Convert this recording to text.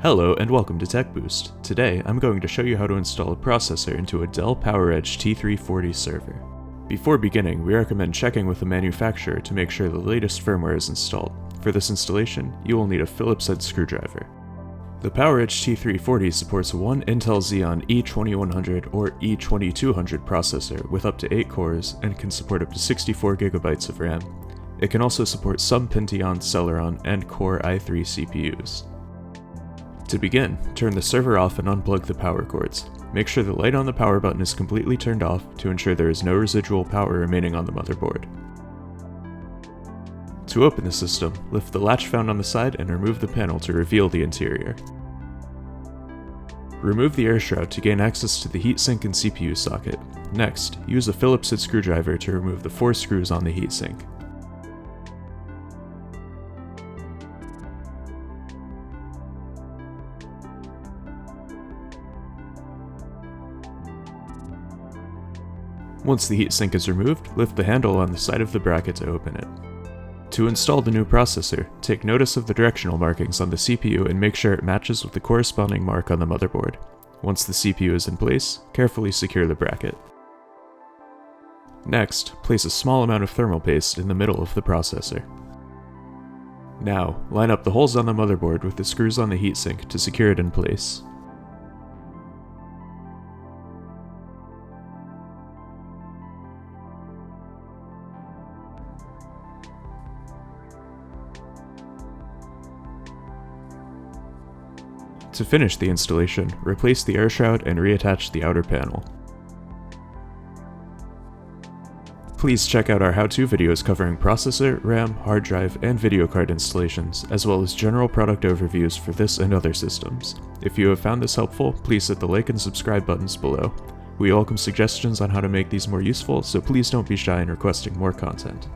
Hello and welcome to TekBoost. Today I'm going to show you how to install a processor into a Dell Poweredge T340 Server. Before beginning, we recommend checking with the manufacturer to make sure the latest firmware is installed. For this installation, you will need a Phillips head screwdriver. The Poweredge T340 supports one Intel Xeon E2100 or E2200 processor with up to 8 cores and can support up to 64 GB of RAM. It can also support some Pentium, Celeron, and Core i3 CPUs. To begin, turn the server off and unplug the power cords. Make sure the light on the power button is completely turned off to ensure there is no residual power remaining on the motherboard. To open the system, lift the latch found on the side and remove the panel to reveal the interior. Remove the air shroud to gain access to the heatsink and CPU socket. Next, use a Phillips head screwdriver to remove the 4 screws on the heatsink. Once the heatsink is removed, lift the handle on the side of the bracket to open it. To install the new processor, take notice of the directional markings on the CPU and make sure it matches with the corresponding mark on the motherboard. Once the CPU is in place, carefully secure the bracket. Next, place a small amount of thermal paste in the middle of the processor. Now, line up the holes on the motherboard with the screws on the heatsink to secure it in place. To finish the installation, replace the air shroud and reattach the outer panel. Please check out our how-to videos covering processor, RAM, hard drive, and video card installations, as well as general product overviews for this and other systems. If you have found this helpful, please hit the like and subscribe buttons below. We welcome suggestions on how to make these more useful, so please don't be shy in requesting more content.